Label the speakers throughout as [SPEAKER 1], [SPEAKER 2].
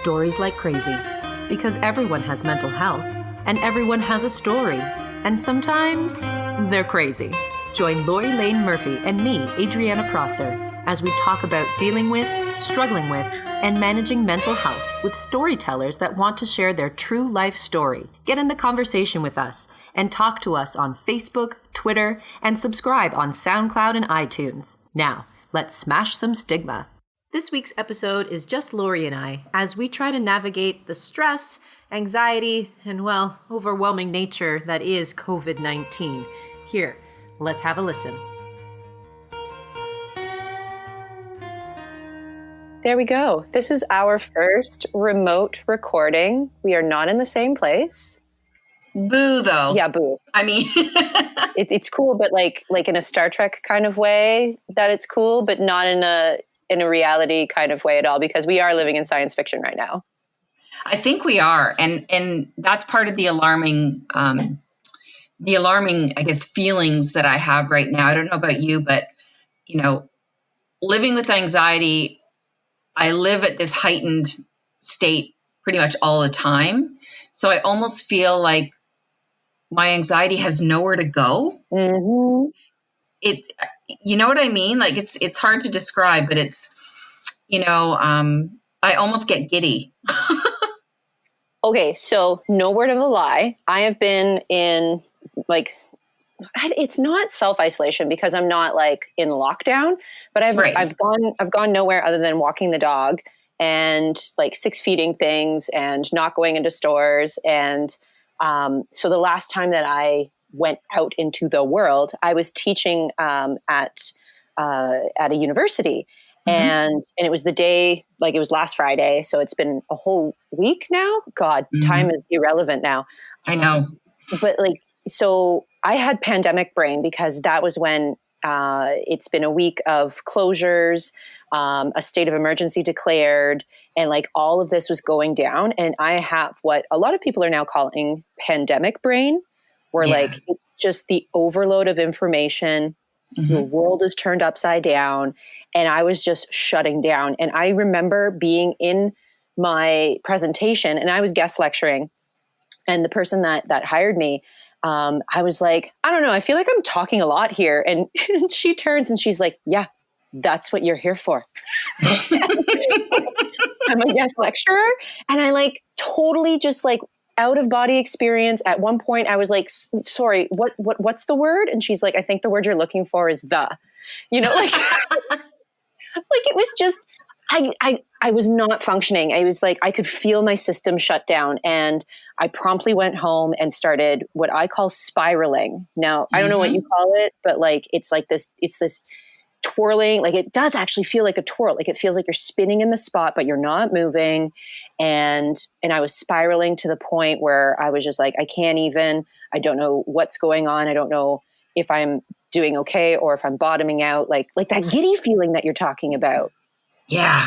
[SPEAKER 1] stories like crazy. Because everyone has mental health, and everyone has a story. And sometimes they're crazy. Join Lori Lane Murphy and me, Adriana Prosser, as we talk about dealing with, struggling with, and managing mental health with storytellers that want to share their true life story. Get in the conversation with us and talk to us on Facebook, Twitter, and subscribe on SoundCloud and iTunes. Now, let's smash some stigma. This week's episode is just Lori and I as we try to navigate the stress, anxiety, and, well, overwhelming nature that is COVID-19. Here, let's have a listen. There we go. This is our first remote recording. We are not in the same place.
[SPEAKER 2] Boo, though.
[SPEAKER 1] Yeah, boo.
[SPEAKER 2] I mean,
[SPEAKER 1] it's cool, but like in a Star Trek kind of way that it's cool, but not in a reality kind of way at all, because we are living in science fiction right now.
[SPEAKER 2] I think we are, and that's part of the alarming, I guess, feelings that I have right now. I don't know about you, but living with anxiety, I live at this heightened state pretty much all the time. So I almost feel like my anxiety has nowhere to go.
[SPEAKER 1] Mm-hmm.
[SPEAKER 2] You know what I mean? Like it's hard to describe, but it's, I almost get giddy.
[SPEAKER 1] Okay. So no word of a lie. I have been in it's not self-isolation because I'm not in lockdown, but I've gone nowhere other than walking the dog and 6 feeding things and not going into stores. And so the last time that I went out into the world, I was teaching at a university. Mm-hmm. And it was the day, it was last Friday. So it's been a whole week now. God, mm-hmm. Time is irrelevant now.
[SPEAKER 2] I know.
[SPEAKER 1] But so I had pandemic brain because that was when it's been a week of closures, a state of emergency declared, and all of this was going down. And I have what a lot of people are now calling pandemic brain, where it's just the overload of information. Mm-hmm. The world is turned upside down, and I was just shutting down. And I remember being in my presentation, and I was guest lecturing, and the person that hired me, I was like, I don't know, I feel like I'm talking a lot here. And she turns and she's like, yeah, that's what you're here for. I'm a guest lecturer. And I totally just out of body experience. At one point I was like, sorry, what's the word? And she's like, I think the word you're looking for is the, it was just, I was not functioning. I was I could feel my system shut down, and I promptly went home and started what I call spiraling. Now, I don't know what you call it, but it's this twirling. It does actually feel like a twirl. It feels like you're spinning in the spot, but you're not moving. And I was spiraling to the point where I was just I I don't know what's going on. I don't know if I'm doing okay or if I'm bottoming out, like that giddy feeling that you're talking about.
[SPEAKER 2] Yeah.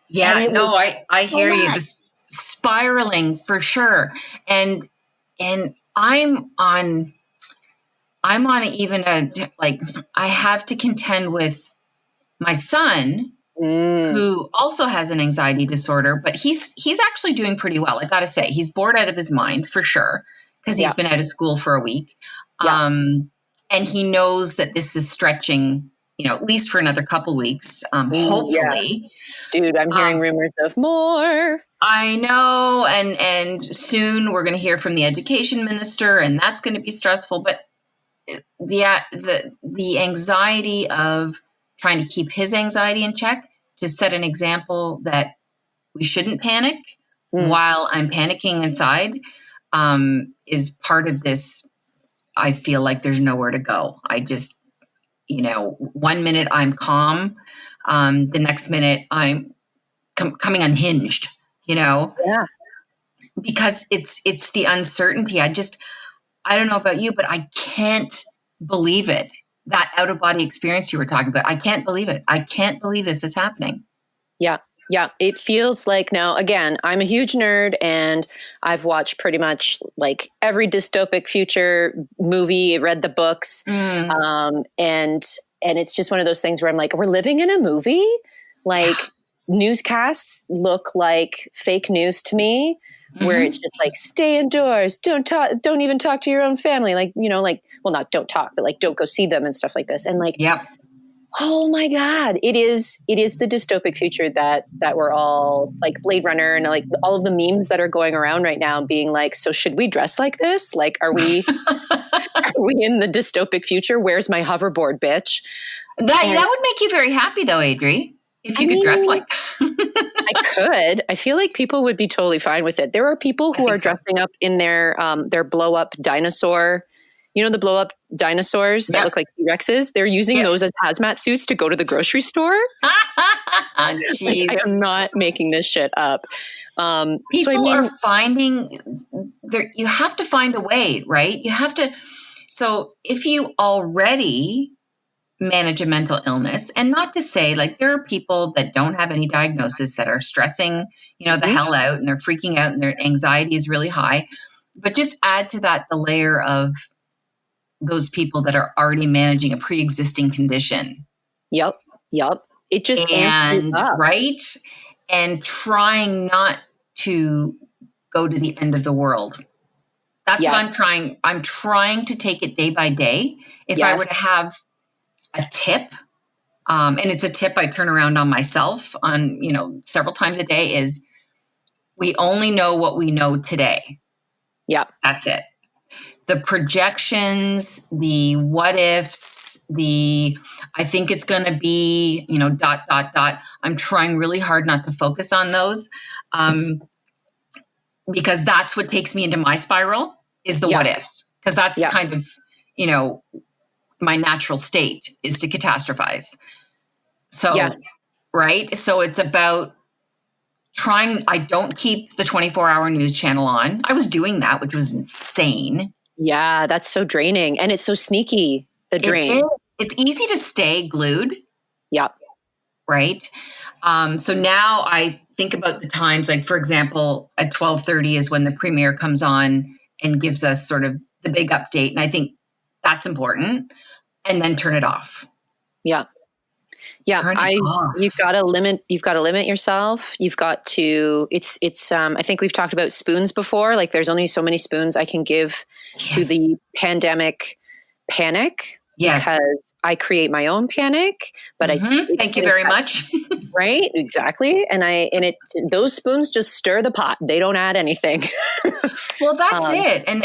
[SPEAKER 2] Yeah. No, I hear you. This spiraling for sure. And I'm on even I have to contend with my son who also has an anxiety disorder, but he's actually doing pretty well. I got to say, he's bored out of his mind for sure, because he's been out of school for a week. Yeah. And he knows that this is stretching, at least for another couple weeks, hopefully.
[SPEAKER 1] Yeah. Dude, I'm hearing rumors of more.
[SPEAKER 2] I know. And soon we're going to hear from the education minister, and that's going to be stressful. But the anxiety of trying to keep his anxiety in check, to set an example that we shouldn't panic while I'm panicking inside, is part of this. I feel like there's nowhere to go. I just, 1 minute I'm calm. The next minute I'm coming unhinged,
[SPEAKER 1] Yeah.
[SPEAKER 2] because it's the uncertainty. I don't know about you, but I can't believe it. That out of body experience you were talking about. I can't believe it. I can't believe this is happening.
[SPEAKER 1] Yeah. Yeah. It feels like, now, again, I'm a huge nerd, and I've watched pretty much every dystopic future movie, read the books. And it's just one of those things where I'm we're living in a movie.
[SPEAKER 3] newscasts look like fake news to me, where it's just like, stay indoors, don't even talk to your own family. Like, well, not don't talk, but like, don't go see them and stuff like this. And like, oh my God, it is the dystopic future that we're all like, Blade Runner, and like all of the memes that are going around right now being like, so should we dress like this? Like, are we in the dystopic future? Where's my hoverboard, bitch?
[SPEAKER 2] That would make you very happy though, Adri, if you could dress like that.
[SPEAKER 3] I could. I feel like people would be totally fine with it. There are people who are dressing up in their blow up dinosaur, the blow up dinosaurs that look like T-Rexes. They're using those as hazmat suits to go to the grocery store. Like, I am not making this shit up.
[SPEAKER 2] People are finding you have to find a way, right? You have to. So if you already manage a mental illness, and not to say like there are people that don't have any diagnosis that are stressing, the hell out, and they're freaking out and their anxiety is really high, but just add to that the layer of those people that are already managing a pre-existing condition.
[SPEAKER 3] Yep. It just
[SPEAKER 2] right. And trying not to go to the end of the world. That's what I'm trying. I'm trying to take it day by day. If I were to have a tip, and it's a tip I turn around on myself on, several times a day, is we only know what we know today.
[SPEAKER 3] Yeah.
[SPEAKER 2] That's it. The projections, the what ifs, I think it's going to be, ... I'm trying really hard not to focus on those, because that's what takes me into my spiral is the what ifs, because that's kind of, my natural state is to catastrophize. So, right. So it's about trying. I don't keep the 24-hour news channel on. I was doing that, which was insane.
[SPEAKER 3] Yeah, that's so draining. And it's so sneaky, the drain.
[SPEAKER 2] It's easy to stay glued.
[SPEAKER 3] Yep.
[SPEAKER 2] Right. So now I think about the times, like, for example, at 12:30 is when the premiere comes on and gives us sort of the big update. And I think that's important. And then turn it off.
[SPEAKER 3] Yeah. Yeah. You've got to limit yourself. You've got to, I think we've talked about spoons before. Like, there's only so many spoons I can give to the pandemic panic.
[SPEAKER 2] Yes.
[SPEAKER 3] Because I create my own panic, but
[SPEAKER 2] thank you very much.
[SPEAKER 3] Right. Exactly. And those spoons just stir the pot. They don't add anything.
[SPEAKER 2] Well, that's it. And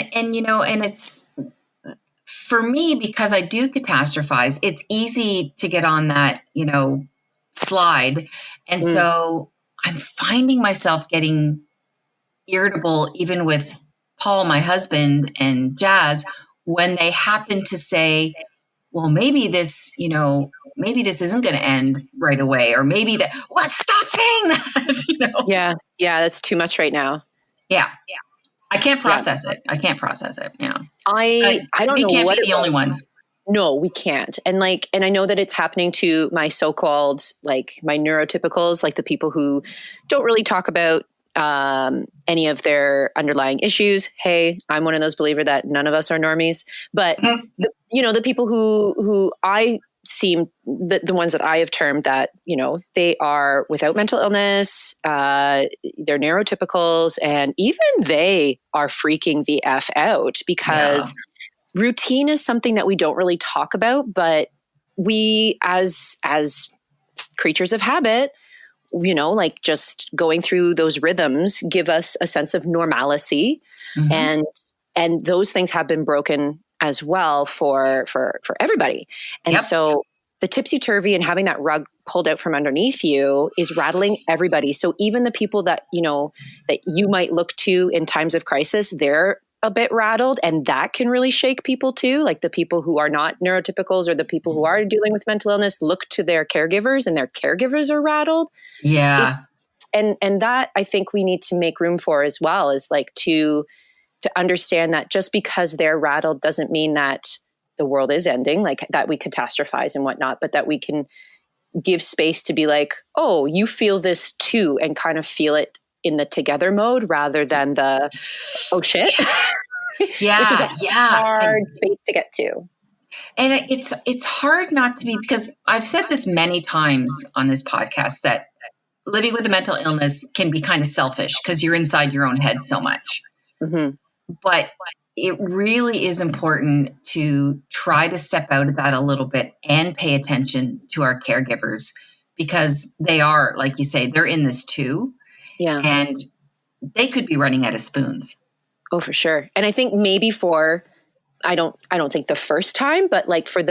[SPEAKER 2] it's, for me, because I do catastrophize, it's easy to get on that, slide. And so I'm finding myself getting irritable, even with Paul, my husband, and Jazz, when they happen to say, well, maybe this isn't going to end right away. Or maybe stop saying that,
[SPEAKER 3] Yeah. Yeah. That's too much right now.
[SPEAKER 2] Yeah. I can't process it. I can't process it. Yeah.
[SPEAKER 3] I don't know.
[SPEAKER 2] We can't be the only ones.
[SPEAKER 3] No, we can't. And I know that it's happening to my so-called, like, my neurotypicals, like the people who don't really talk about any of their underlying issues. Hey, I'm one of those believers that none of us are normies, but the people who I seem the ones that I have termed that, they are without mental illness, they're neurotypicals, and even they are freaking the F out because routine is something that we don't really talk about, but we as creatures of habit, like just going through those rhythms give us a sense of normalcy. And those things have been broken as well for everybody. And so the tipsy-turvy and having that rug pulled out from underneath you is rattling everybody. So even the people that, that you might look to in times of crisis, they're a bit rattled, and that can really shake people too. Like the people who are not neurotypicals or the people who are dealing with mental illness look to their caregivers and their caregivers are rattled.
[SPEAKER 2] Yeah.
[SPEAKER 3] And that I think we need to make room for as well, is like to understand that just because they're rattled doesn't mean that the world is ending, like that we catastrophize and whatnot, but that we can give space to be like, oh, you feel this too, and kind of feel it in the together mode rather than the, oh shit.
[SPEAKER 2] Yeah.
[SPEAKER 3] Which is a hard space to get to.
[SPEAKER 2] And it's hard not to be, because I've said this many times on this podcast that, living with a mental illness can be kind of selfish because you're inside your own head so much.
[SPEAKER 3] Mm-hmm.
[SPEAKER 2] But it really is important to try to step out of that a little bit and pay attention to our caregivers, because they are, like you say, they're in this too.
[SPEAKER 3] Yeah.
[SPEAKER 2] And they could be running out of spoons.
[SPEAKER 3] Oh, for sure. And I think maybe I don't think the first time, but like for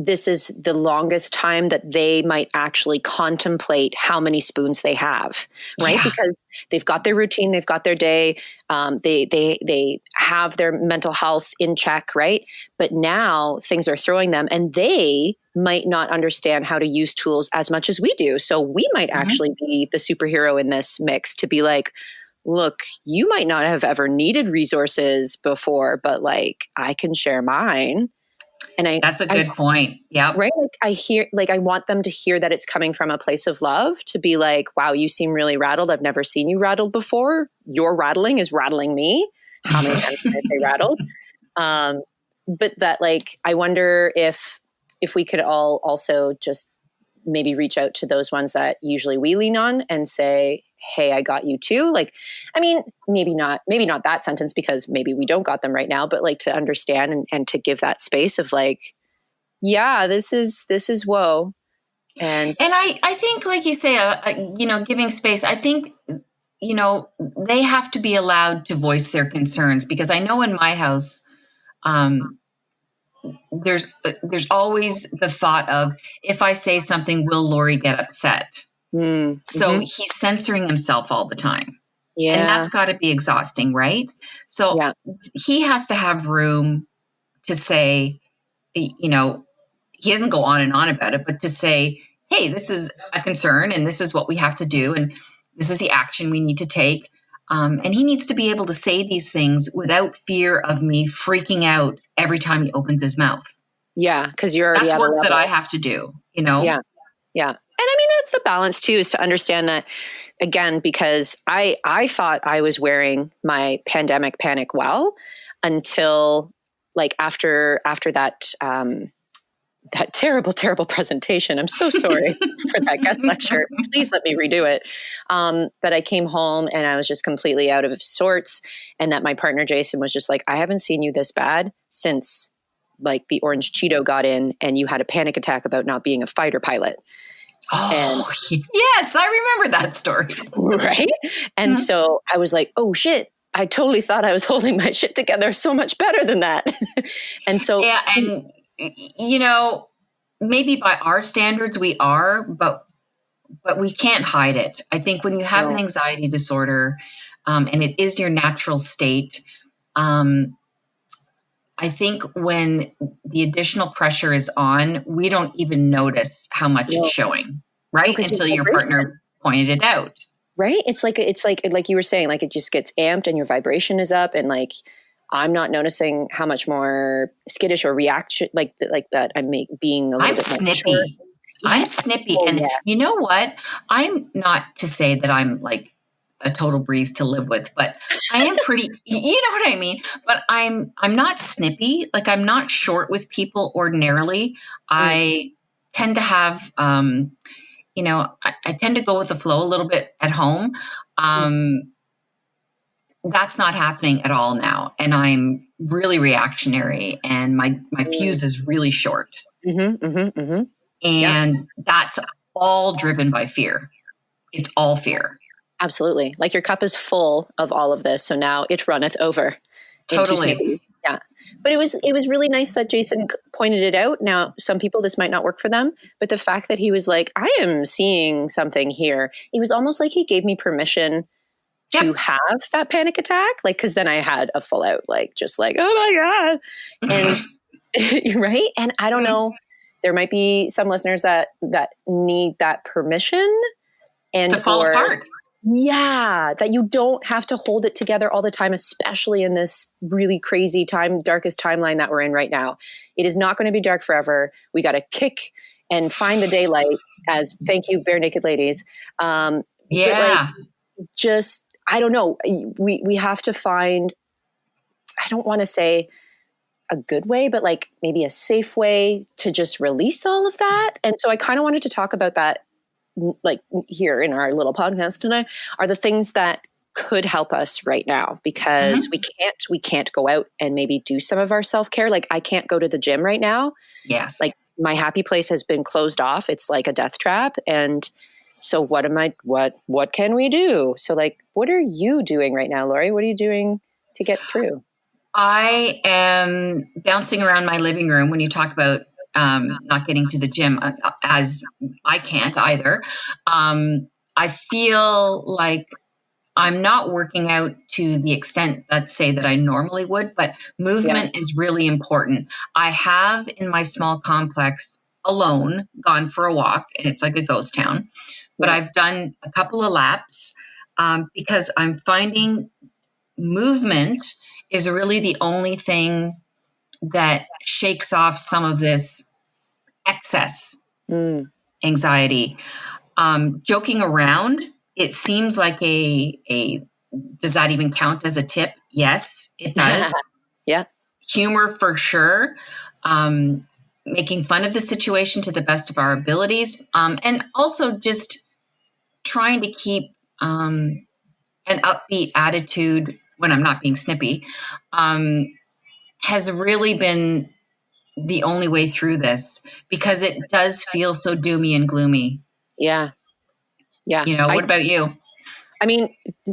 [SPEAKER 3] this is the longest time that they might actually contemplate how many spoons they have, right?
[SPEAKER 2] Yeah.
[SPEAKER 3] Because they've got their routine, they've got their day, they have their mental health in check, right? But now things are throwing them, and they might not understand how to use tools as much as we do. So we might actually be the superhero in this mix to be like, look, you might not have ever needed resources before, but like I can share mine. And
[SPEAKER 2] that's a good point. Yeah.
[SPEAKER 3] Right. Like I want them to hear that it's coming from a place of love, to be like, wow, you seem really rattled. I've never seen you rattled before. Your rattling is rattling me. How many times can I say rattled? But that, like, I wonder if we could all also just maybe reach out to those ones that usually we lean on and say, hey, I got you too. Like, I mean, maybe not that sentence, because maybe we don't got them right now, but like to understand and to give that space of like, yeah, this is whoa. And
[SPEAKER 2] I think, like you say, giving space, I think, they have to be allowed to voice their concerns, because I know in my house, there's always the thought of, if I say something, will Lori get upset? So he's censoring himself all the time. Yeah. And that's got to be exhausting, right? So he has to have room to say, he doesn't go on and on about it, but to say, hey, this is a concern and this is what we have to do. And this is the action we need to take. And he needs to be able to say these things without fear of me freaking out every time he opens his mouth.
[SPEAKER 3] Yeah. Cause you're already
[SPEAKER 2] that's work that I have to do,
[SPEAKER 3] Yeah. Yeah. And I mean, that's the balance too, is to understand that, again, because I thought I was wearing my pandemic panic well until like after that, that terrible, terrible presentation. I'm so sorry for that guest lecture. Please let me redo it. But I came home and I was just completely out of sorts. And that my partner, Jason, was just like, I haven't seen you this bad since like the orange Cheeto got in and you had a panic attack about not being a fighter pilot.
[SPEAKER 2] Oh, yes, I remember that story.
[SPEAKER 3] Right. And so I was like, oh shit, I totally thought I was holding my shit together so much better than that. And so,
[SPEAKER 2] yeah. And, maybe by our standards we are, but we can't hide it. I think when you have an anxiety disorder, and it is your natural state, I think when the additional pressure is on, we don't even notice how much it's showing, right? Until your partner pointed it out.
[SPEAKER 3] Right. It's like you were saying, like it just gets amped and your vibration is up, and like, I'm not noticing how much more skittish or reaction like that I'm being a little bit
[SPEAKER 2] snippy. I'm snippy. And you know what? I'm not to say that I'm like a total breeze to live with, but I am pretty, you know what I mean? But I'm not snippy. Like I'm not short with people ordinarily. I tend to have, I tend to go with the flow a little bit at home. That's not happening at all now. And I'm really reactionary and my fuse is really short. And that's all driven by fear. It's all fear.
[SPEAKER 3] Absolutely. Like your cup is full of all of this. So now it runneth over.
[SPEAKER 2] Totally.
[SPEAKER 3] Yeah. But it was really nice that Jason pointed it out. Now, some people, this might not work for them, but the fact that he was like, I am seeing something here. It was almost like he gave me permission to have that panic attack. Like, cause then I had a full out, like, just like, oh my God. And right. And I don't know, there might be some listeners that need that permission and
[SPEAKER 2] to fall apart.
[SPEAKER 3] Yeah, that you don't have to hold it together all the time, especially in this really crazy darkest timeline that we're in right now. It is not going to be dark forever. We got to kick and find the daylight, as thank you, bare naked ladies. But like, just, I don't know. We have to find, I don't want to say a good way, but like maybe a safe way to just release all of that. And so I kind of wanted to talk about that like here in our little podcast today are the things that could help us right now, because we can't go out and maybe do some of our self-care. Like I can't go to the gym right now.
[SPEAKER 2] Yes.
[SPEAKER 3] Like my happy place has been closed off. It's like a death trap. And so what can we do? So like, what are you doing right now, Lori? What are you doing to get through?
[SPEAKER 2] I am bouncing around my living room when you talk about not getting to the gym, as I can't either. I feel like I'm not working out to the extent, let's say, that I normally would, but movement is really important. I have in my small complex alone gone for a walk, and it's like a ghost town, but I've done a couple of laps because I'm finding movement is really the only thing that shakes off some of this excess anxiety. Joking around, it seems like does that even count as a tip? Yes, it does.
[SPEAKER 3] Yeah.
[SPEAKER 2] Humor for sure. Making fun of the situation to the best of our abilities. And also just trying to keep an upbeat attitude when I'm not being snippy, has really been the only way through this, because it does feel so doomy and gloomy.
[SPEAKER 3] Yeah. Yeah.
[SPEAKER 2] What about you?
[SPEAKER 3] I mean,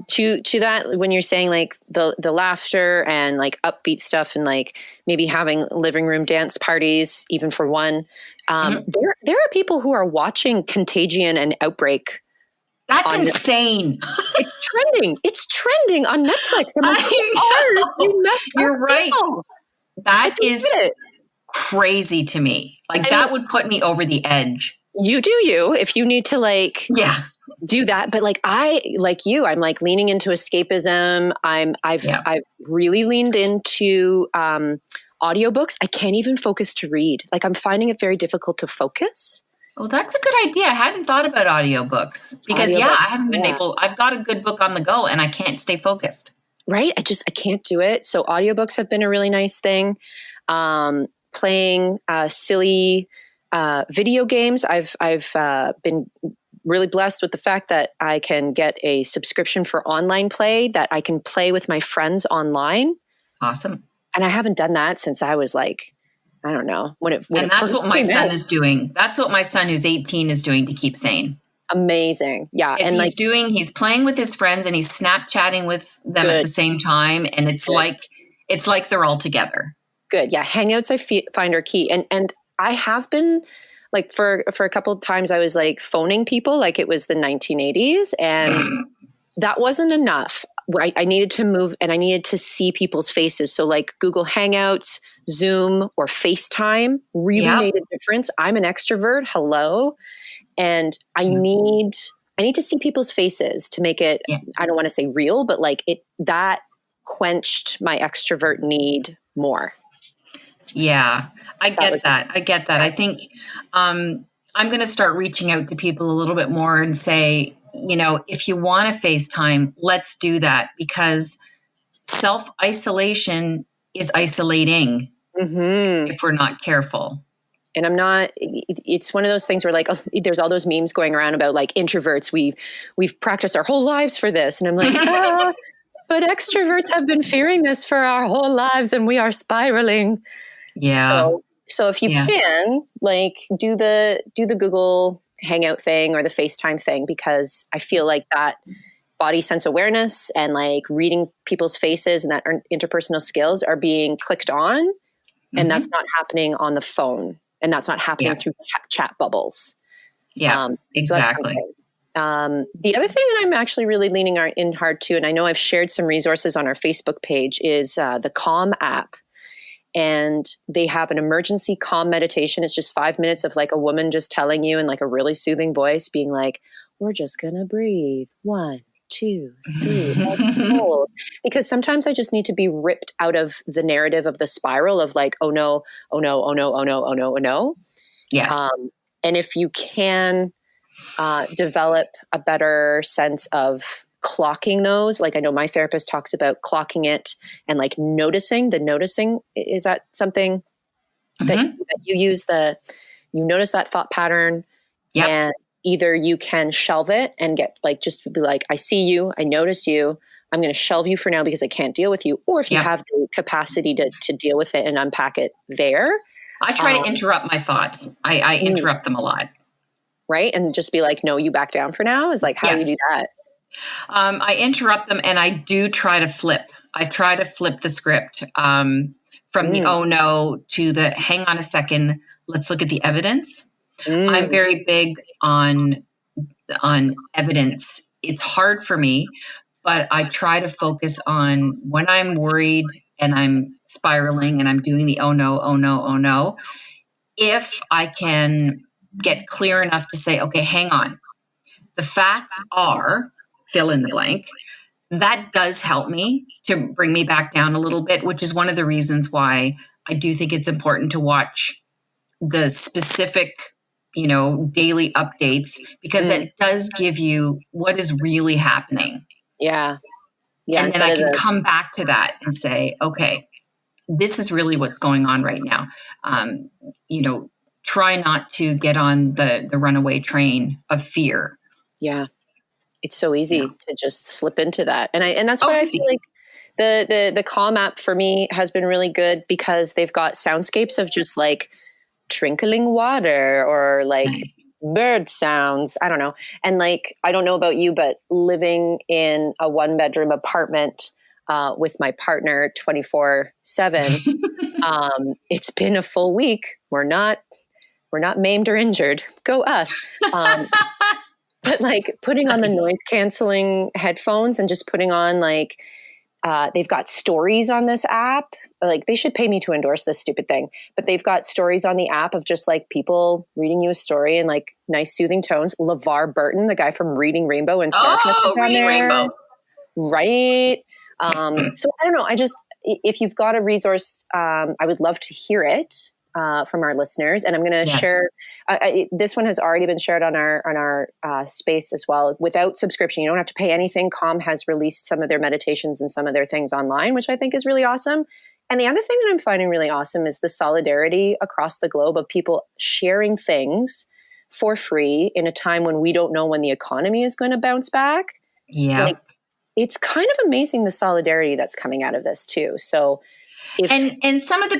[SPEAKER 3] to that, when you're saying like the laughter and like upbeat stuff and like maybe having living room dance parties, even for one, there are people who are watching Contagion and Outbreak.
[SPEAKER 2] That's insane.
[SPEAKER 3] It's trending on Netflix. I'm like,
[SPEAKER 2] you're right. That is crazy to me. Like that would put me over the edge.
[SPEAKER 3] You do you if you need to like do that, but like I'm like leaning into escapism. I've really leaned into audiobooks. I can't even focus to read. Like I'm finding it very difficult to focus.
[SPEAKER 2] Well, that's a good idea. I hadn't thought about audiobooks because I haven't been able. I've got a good book on the go and I can't stay focused. Right?
[SPEAKER 3] I can't do it. So audiobooks have been a really nice thing. Playing silly video games. I've been really blessed with the fact that I can get a subscription for online play that I can play with my friends online.
[SPEAKER 2] Awesome.
[SPEAKER 3] And I haven't done that since I was like, I don't know.
[SPEAKER 2] And that's what my son is doing. That's what my son who's 18 is doing to keep sane.
[SPEAKER 3] Amazing. Yeah.
[SPEAKER 2] And he's playing with his friends and he's Snapchatting with them at the same time. And it's like they're all together.
[SPEAKER 3] Good. Yeah. Hangouts I find are key. And I have been like for a couple of times I was like phoning people like it was the 1980s and that wasn't enough. Right. I needed to move and I needed to see people's faces. So like Google Hangouts, Zoom or FaceTime really made a difference. I'm an extrovert. Hello. And I need to see people's faces to make it, I don't want to say real, but like that quenched my extrovert need more.
[SPEAKER 2] Yeah, I get that. I think I'm going to start reaching out to people a little bit more and say, if you want to FaceTime, let's do that, because self-isolation is isolating if we're not careful.
[SPEAKER 3] And it's one of those things where like, there's all those memes going around about like introverts. We've practiced our whole lives for this. And I'm like, but extroverts have been fearing this for our whole lives and we are spiraling.
[SPEAKER 2] Yeah.
[SPEAKER 3] So if you can like do the Google Hangout thing or the FaceTime thing, because I feel like that body sense awareness and like reading people's faces and that interpersonal skills are being clicked on. And that's not happening on the phone. And that's not happening through chat bubbles.
[SPEAKER 2] Yeah, exactly.
[SPEAKER 3] So the other thing that I'm actually really leaning in hard to, and I know I've shared some resources on our Facebook page, is the Calm app. And they have an emergency calm meditation. It's just 5 minutes of like a woman just telling you in like a really soothing voice, being like, we're just going to breathe. 1, 2, 3. Hold. Because sometimes I just need to be ripped out of the narrative of the spiral of like, oh no, oh no, oh no, oh no, oh no, oh no.
[SPEAKER 2] Yes.
[SPEAKER 3] And if you can develop a better sense of clocking those, like I know my therapist talks about clocking it and like noticing. Is that something that you use you notice that thought pattern and either you can shelve it and get like, just be like, I see you, I notice you, I'm going to shelve you for now because I can't deal with you. Or if you have the capacity to deal with it and unpack it there.
[SPEAKER 2] I try to interrupt my thoughts. I interrupt them a lot.
[SPEAKER 3] Right. And just be like, no, you back down for now, is like how you do that.
[SPEAKER 2] I interrupt them, and I do try to flip. I try to flip the script from the oh no to the hang on a second, let's look at the evidence. I'm very big on evidence. It's hard for me, but I try to focus on when I'm worried and I'm spiraling and I'm doing the oh no, oh no, oh no. If I can get clear enough to say, okay, hang on. The facts are, fill in the blank. That does help me to bring me back down a little bit, which is one of the reasons why I do think it's important to watch the specific, daily updates, because it does give you what is really happening.
[SPEAKER 3] Yeah.
[SPEAKER 2] And then I can come back to that and say, okay, this is really what's going on right now. Try not to get on the runaway train of fear.
[SPEAKER 3] Yeah. It's so easy to just slip into that. And that's why I feel like the Calm app for me has been really good, because they've got soundscapes of just like trickling water or like bird sounds. I don't know. And like, I don't know about you, but living in a 1-bedroom apartment with my partner 24/7, it's been a full week. We're not maimed or injured. Go us. But like putting on the noise canceling headphones and just putting on like, they've got stories on this app. Like, they should pay me to endorse this stupid thing, but they've got stories on the app of just like people reading you a story in like nice soothing tones. LeVar Burton, the guy from Reading Rainbow and Star Trek, is on there.
[SPEAKER 2] Rainbow.
[SPEAKER 3] Right. So I don't know. If you've got a resource, I would love to hear it from our listeners. And I'm going to share, this one has already been shared on our space as well, without subscription. You don't have to pay anything. Calm has released some of their meditations and some of their things online, which I think is really awesome. And the other thing that I'm finding really awesome is the solidarity across the globe of people sharing things for free in a time when we don't know when the economy is going to bounce back.
[SPEAKER 2] Yeah.
[SPEAKER 3] It's kind of amazing, the solidarity that's coming out of this too. So
[SPEAKER 2] and some of the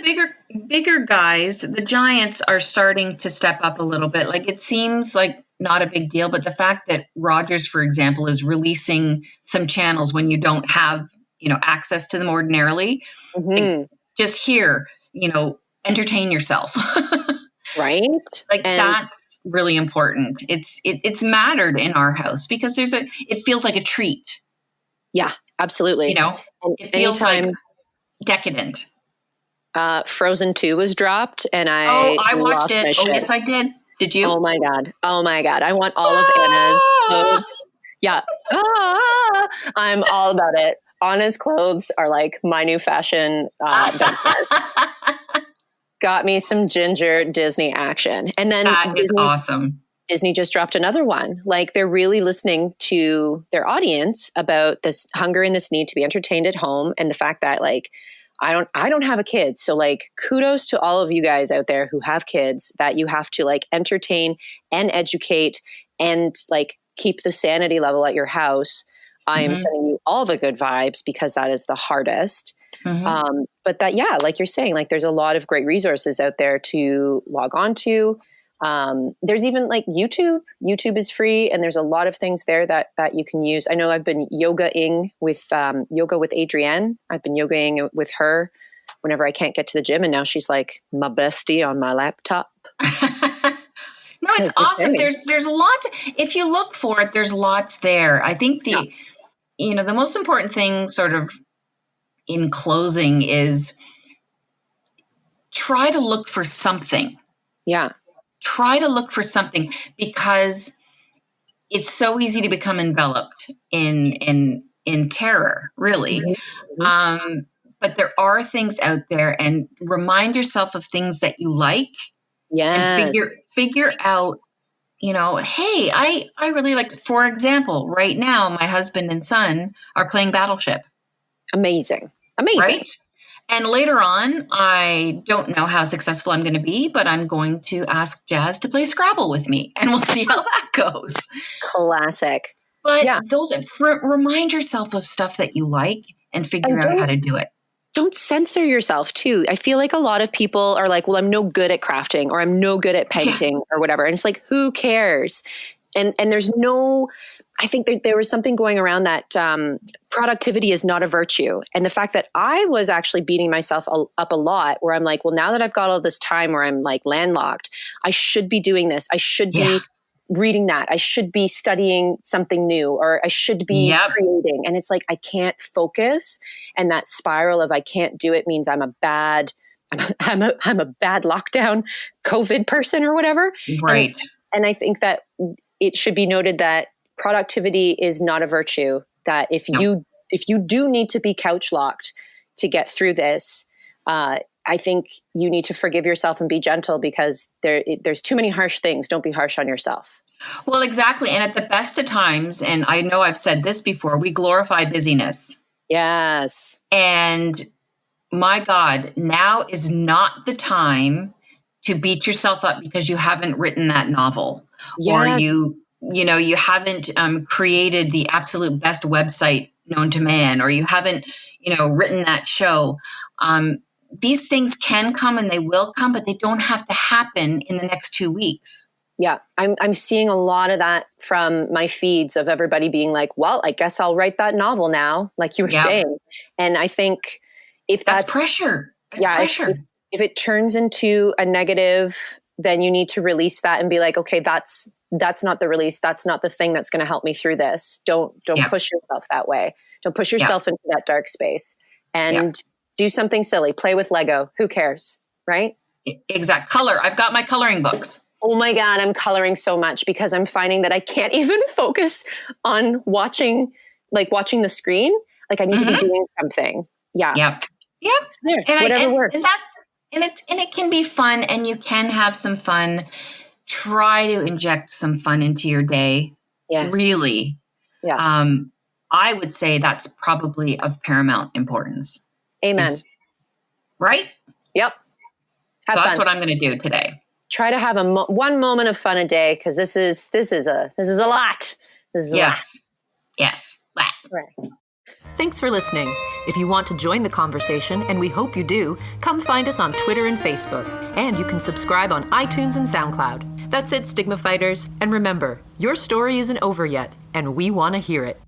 [SPEAKER 2] bigger guys, the giants, are starting to step up a little bit. Like, it seems like not a big deal, but the fact that Rogers, for example, is releasing some channels when you don't have, access to them ordinarily, like, just here, entertain yourself.
[SPEAKER 3] Right.
[SPEAKER 2] Like, that's really important. It's mattered in our house because it feels like a treat.
[SPEAKER 3] Yeah, absolutely.
[SPEAKER 2] It feels like decadent.
[SPEAKER 3] Frozen 2 was dropped, and I
[SPEAKER 2] watched it. Oh, yes, I did. Did you?
[SPEAKER 3] Oh my god! I want all of Anna's clothes. Yeah, I'm all about it. Anna's clothes are like my new fashion. Got me some ginger Disney action, and then
[SPEAKER 2] that is awesome.
[SPEAKER 3] Disney just dropped another one. Like, they're really listening to their audience about this hunger and this need to be entertained at home. And the fact that like, I don't have a kid. So like, kudos to all of you guys out there who have kids, that you have to like entertain and educate and like keep the sanity level at your house. I am sending you all the good vibes, because that is the hardest. But that, like you're saying, like, there's a lot of great resources out there to log on to. There's even like YouTube is free, and there's a lot of things there that you can use. I know I've been yogaing with Yoga with Adrienne. I've been yogaing with her whenever I can't get to the gym, and now she's like my bestie on my laptop.
[SPEAKER 2] No, it's awesome. There's lots. If you look for it, there's lots there. I think the most important thing, sort of in closing, is try to look for something.
[SPEAKER 3] Yeah.
[SPEAKER 2] Try to look for something, because it's so easy to become enveloped in terror, really. But there are things out there, and remind yourself of things that you like.
[SPEAKER 3] Yeah.
[SPEAKER 2] And figure out, hey, I really like, for example, right now, my husband and son are playing Battleship.
[SPEAKER 3] Amazing.
[SPEAKER 2] Right? And later on, I don't know how successful I'm going to be, but I'm going to ask Jazz to play Scrabble with me, and we'll see how that goes.
[SPEAKER 3] Classic.
[SPEAKER 2] But remind yourself of stuff that you like and figure out how to do it.
[SPEAKER 3] Don't censor yourself too. I feel like a lot of people are like, well, I'm no good at crafting, or I'm no good at painting or whatever. And it's like, who cares? And there's no, I think there was something going around that productivity is not a virtue. And the fact that I was actually beating myself up a lot, where I'm like, well, now that I've got all this time where I'm like landlocked, I should be doing this. I should be reading that. I should be studying something new, or I should be creating. And it's like, I can't focus. And that spiral of I can't do it means I'm a bad lockdown COVID person or whatever.
[SPEAKER 2] Right.
[SPEAKER 3] And I think that it should be noted that productivity is not a virtue, that if you do need to be couch locked to get through this, I think you need to forgive yourself and be gentle, because there's too many harsh things. Don't be harsh on yourself.
[SPEAKER 2] Well, exactly. And at the best of times, and I know I've said this before, we glorify busyness.
[SPEAKER 3] Yes.
[SPEAKER 2] And my God, now is not the time to beat yourself up because you haven't written that novel, or you haven't created the absolute best website known to man, or you haven't, written that show. These things can come and they will come, but they don't have to happen in the next 2 weeks.
[SPEAKER 3] Yeah. I'm seeing a lot of that from my feeds of everybody being like, well, I guess I'll write that novel now, like you were saying. And I think if that's
[SPEAKER 2] pressure, pressure.
[SPEAKER 3] If it turns into a negative, then you need to release that and be like, okay, that's not the release. That's not the thing that's going to help me through this. Don't push yourself that way. Don't push yourself into that dark space, and do something silly. Play with Lego. Who cares? Right?
[SPEAKER 2] Exact. Color. I've got my coloring books.
[SPEAKER 3] Oh my God. I'm coloring so much because I'm finding that I can't even focus on watching the screen. Like I need to be doing something. Yeah.
[SPEAKER 2] Yep.
[SPEAKER 3] So whatever works.
[SPEAKER 2] And it can be fun, and you can have some fun. Try to inject some fun into your day.
[SPEAKER 3] Yes.
[SPEAKER 2] Really.
[SPEAKER 3] Yeah.
[SPEAKER 2] I would say that's probably of paramount importance.
[SPEAKER 3] Amen.
[SPEAKER 2] Right?
[SPEAKER 3] Yep.
[SPEAKER 2] So that's what I'm going to do today.
[SPEAKER 3] Try to have one moment of fun a day, because this is a lot. This is a lot.
[SPEAKER 2] Yes.
[SPEAKER 3] Right.
[SPEAKER 1] Thanks for listening. If you want to join the conversation, and we hope you do, come find us on Twitter and Facebook. And you can subscribe on iTunes and SoundCloud. That's it, Stigma Fighters. And remember, your story isn't over yet, and we want to hear it.